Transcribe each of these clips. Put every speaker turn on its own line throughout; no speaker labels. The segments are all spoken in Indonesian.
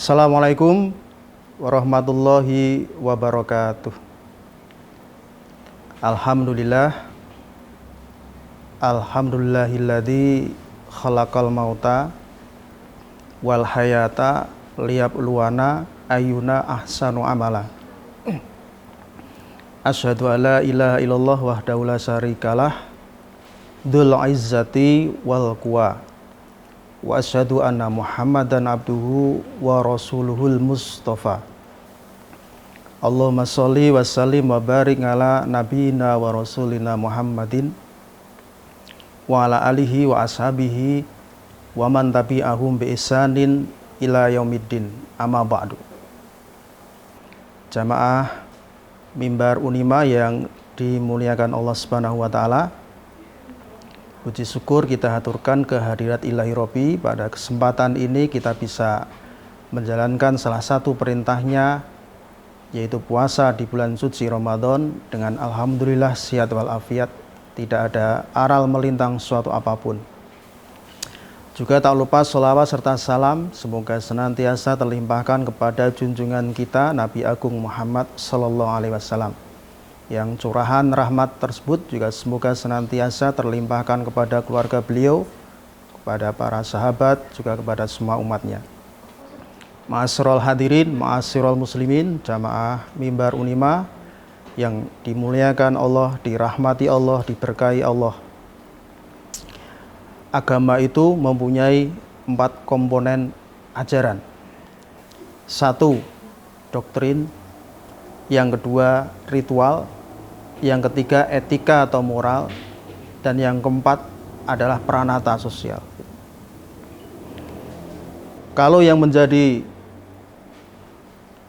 Assalamualaikum warahmatullahi wabarakatuh. Alhamdulillahilladzi khalaqal mauta wal hayata liyabluwana ayyuna ahsanu amala. Asyhadu an la ilaha illallah wahdahu la syarikalah dzul izzati wal quwa. Wa asyhadu anna Muhammadan abduhu wa rasuluhul mustafa. Allahumma sholli wa sallim wa barik ala nabiyina wa rasulina Muhammadin wa ala alihi wa ashabihi wa man tabi'ahum bi ihsanin ila yaumiddin. Amma ba'du. Jamaah mimbar Unima yang dimuliakan Allah Subhanahu wa taala, puji syukur kita haturkan kehadirat Ilahi Robbi. Pada kesempatan ini kita bisa menjalankan salah satu perintahnya, yaitu puasa di bulan suci Ramadan dengan alhamdulillah sehat walafiat, tidak ada aral melintang suatu apapun. Juga tak lupa sholawat serta salam semoga senantiasa terlimpahkan kepada junjungan kita Nabi Agung Muhammad Sallallahu Alaihi Wasallam, yang curahan rahmat tersebut juga semoga senantiasa terlimpahkan kepada keluarga beliau, kepada para sahabat, juga kepada semua umatnya. Ma'asyiral hadirin, ma'asyiral muslimin, jamaah mimbar Unima yang dimuliakan Allah, dirahmati Allah, diberkahi Allah. Agama itu mempunyai 4 komponen ajaran. 1. Doktrin. Yang kedua, ritual. Yang ketiga, etika atau moral. Dan yang keempat adalah pranata sosial. Kalau yang menjadi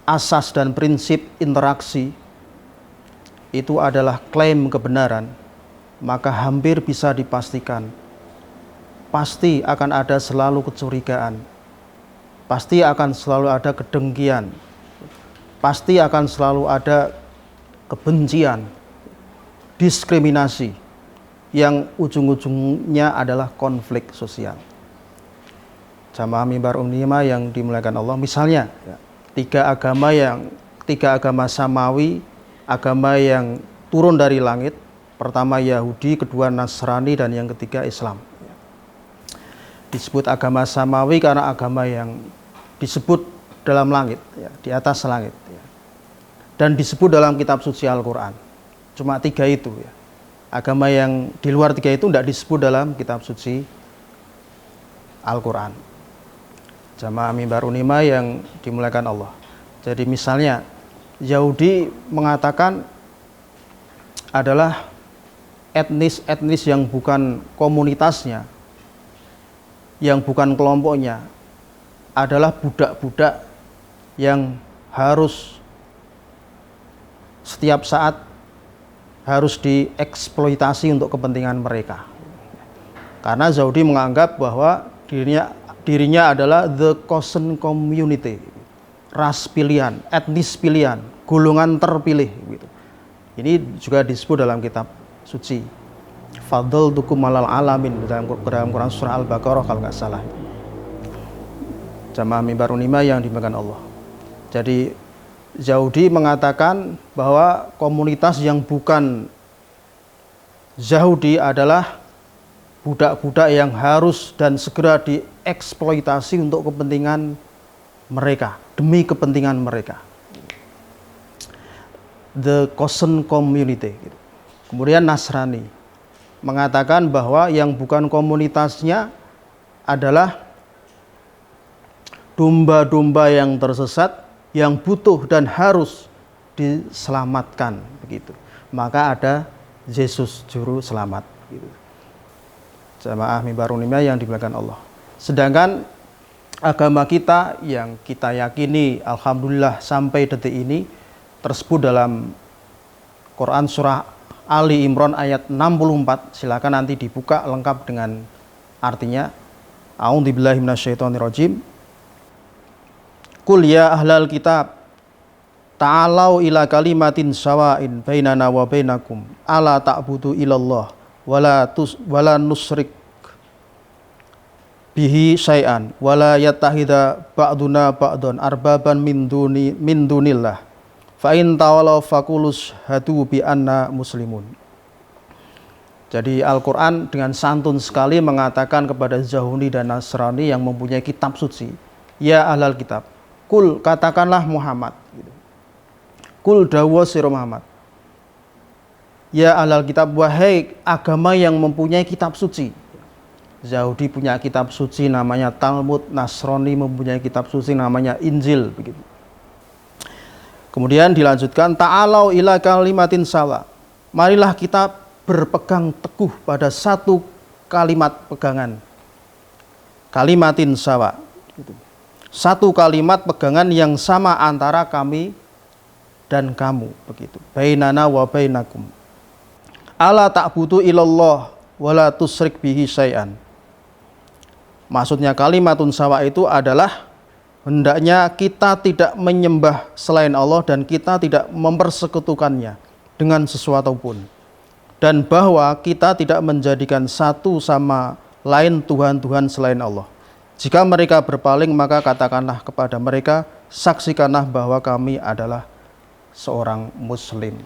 asas dan prinsip interaksi itu adalah klaim kebenaran, maka hampir bisa dipastikan pasti akan ada selalu kecurigaan, pasti akan selalu ada kedengkian, pasti akan selalu ada kebencian, diskriminasi yang ujung-ujungnya adalah konflik sosial. Jamaah mimbar Unima yang dimuliakan Allah, misalnya tiga agama samawi, agama yang turun dari langit, pertama Yahudi, kedua Nasrani, dan yang ketiga Islam. Disebut agama samawi karena agama yang disebut dalam langit, di atas langit, dan disebut dalam kitab suci Al-Quran. Cuma 3 itu. Agama yang di luar 3 itu tidak disebut dalam kitab suci Al-Quran. Jamaah mimbar Unima yang dimuliakan Allah. Jadi misalnya Yahudi mengatakan adalah etnis yang bukan komunitasnya, yang bukan kelompoknya, adalah budak-budak yang harus setiap saat harus dieksploitasi untuk kepentingan mereka. Karena Yahudi menganggap bahwa dirinya adalah the chosen community, ras pilihan, etnis pilihan, golongan terpilih. Ini juga disebut dalam kitab suci Fadhaltukum alal alamin, dalam Quran surah Al-Baqarah kalau nggak salah. Jamaah mimbar Unima yang dimuliakan Allah. Jadi Yahudi mengatakan bahwa komunitas yang bukan Yahudi adalah budak-budak yang harus dan segera dieksploitasi untuk kepentingan mereka, demi kepentingan mereka. The chosen community. Kemudian Nasrani mengatakan bahwa yang bukan komunitasnya adalah domba-domba yang tersesat, yang butuh dan harus diselamatkan, begitu. Maka ada Yesus juru selamat, gitu. Jamaah mimbar Unima yang dimuliakan Allah. Sedangkan agama kita yang kita yakini alhamdulillah sampai detik ini tersebut dalam Quran surah Ali Imran ayat 64. Silakan nanti dibuka lengkap dengan artinya. A'udzubillahi minasyaitonirrajim. Qul ya ahlal kitab ta'alau ila kalimatin sawa'in bainana wa bainakum ala ta'budu ilallah wala nusrik bihi syai'an wala yattahida ba'duna ba'dun arbaban min dunillah fa in tawallaw faqulus hadu bi anna muslimun. Jadi Al-Quran dengan santun sekali mengatakan kepada Yahudi dan Nasrani yang mempunyai kitab suci, ya ahlal kitab, kul, katakanlah Muhammad, kul dawa sira Muhammad, ya ahlal kitab, wahai agama yang mempunyai kitab suci. Yahudi punya kitab suci namanya Talmud, Nasrani mempunyai kitab suci namanya Injil, begitu. Kemudian dilanjutkan, ta'alau ila kalimatin sawa, marilah kita berpegang teguh pada satu kalimat pegangan, kalimatin sawa, satu kalimat pegangan yang sama antara kami dan kamu, begitu. Bainana wa bainakum ala ta'budu ilallah wala tusyrik bihi syai'an. Maksudnya kalimatun sawa itu adalah hendaknya kita tidak menyembah selain Allah dan kita tidak mempersekutukannya dengan sesuatu pun, dan bahwa kita tidak menjadikan satu sama lain Tuhan-Tuhan selain Allah. Jika mereka berpaling, maka katakanlah kepada mereka, saksikanlah bahwa kami adalah seorang muslim.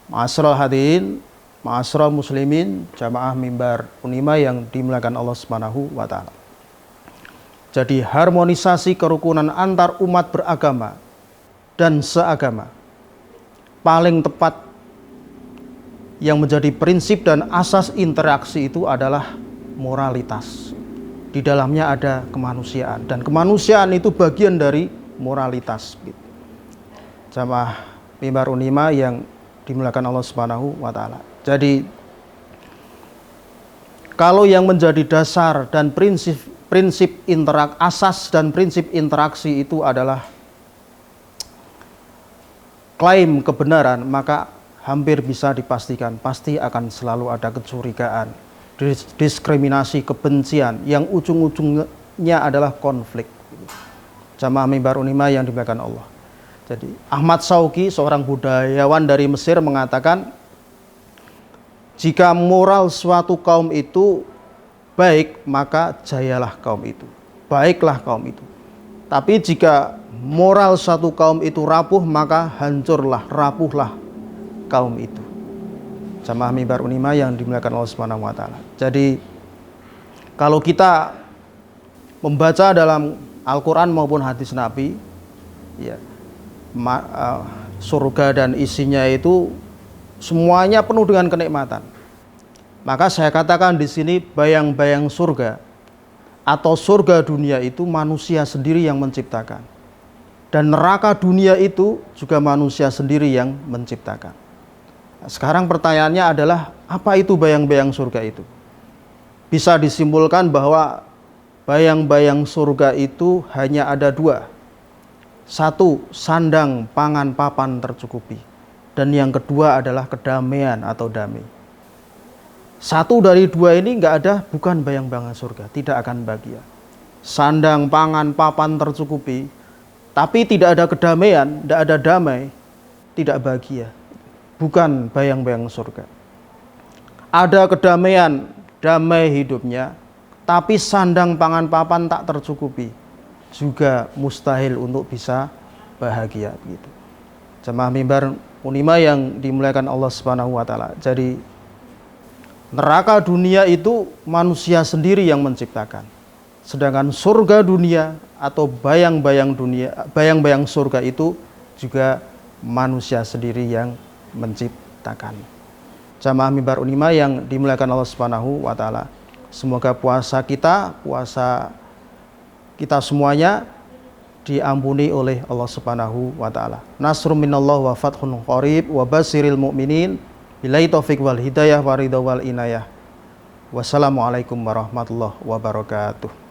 Ma'asyiral hadirin, ma'asyiral muslimin, jamaah mimbar Unima yang dimuliakan Allah Subhanahu wa taala. Jadi harmonisasi kerukunan antar umat beragama dan seagama paling tepat yang menjadi prinsip dan asas interaksi itu adalah moralitas. Di dalamnya ada kemanusiaan, dan kemanusiaan itu bagian dari moralitas. Jamaah mimbar Unima yang dimuliakan Allah Subhanahu wa taala. Jadi kalau yang menjadi dasar dan asas dan prinsip interaksi itu adalah klaim kebenaran, maka hampir bisa dipastikan pasti akan selalu ada kecurigaan, diskriminasi, kebencian yang ujung-ujungnya adalah konflik. Jamaah mimbar Unima yang dimuliakan Allah. Jadi Ahmad Shauqi, seorang budayawan dari Mesir, mengatakan jika moral suatu kaum itu baik, maka jayalah kaum itu, baiklah kaum itu. Tapi jika moral suatu kaum itu rapuh, maka hancurlah, rapuhlah kaum itu. Jamaah mimbar Unima yang dimuliakan Allah Subhanahu wa taala. Jadi kalau kita membaca dalam Al-Quran maupun hadis Nabi, ya, surga dan isinya itu semuanya penuh dengan kenikmatan. Maka saya katakan di sini, bayang-bayang surga atau surga dunia itu manusia sendiri yang menciptakan, dan neraka dunia itu juga manusia sendiri yang menciptakan. Sekarang pertanyaannya adalah, apa itu bayang-bayang surga itu? Bisa disimpulkan bahwa bayang-bayang surga itu hanya ada dua. Satu, sandang, pangan, papan tercukupi. Dan yang kedua adalah kedamaian atau damai. Satu dari dua ini nggak ada, bukan bayang-bayang surga, tidak akan bahagia. Sandang, pangan, papan tercukupi, tapi tidak ada kedamaian, tidak ada damai, tidak bahagia. Bukan bayang-bayang surga. Ada kedamaian, damai hidupnya, tapi sandang, pangan, papan tak tercukupi, juga mustahil untuk bisa bahagia, begitu. Jamaah mimbar Unima yang dimuliakan Allah Subhanahu wa taala. Jadi neraka dunia itu manusia sendiri yang menciptakan. Sedangkan surga dunia atau bayang-bayang dunia, bayang-bayang surga itu juga manusia sendiri yang menciptakan. Jamaah mimbar Unima yang dimuliakan Allah Subhanahu wa taala. Semoga puasa kita semuanya diampuni oleh Allah Subhanahu wa taala. Nasrun minallah wa fathun qarib wa basyiril mu'minin. Billahi taufiq wal hidayah wa ridha wal inayah. Wassalamualaikum warahmatullahi wabarakatuh.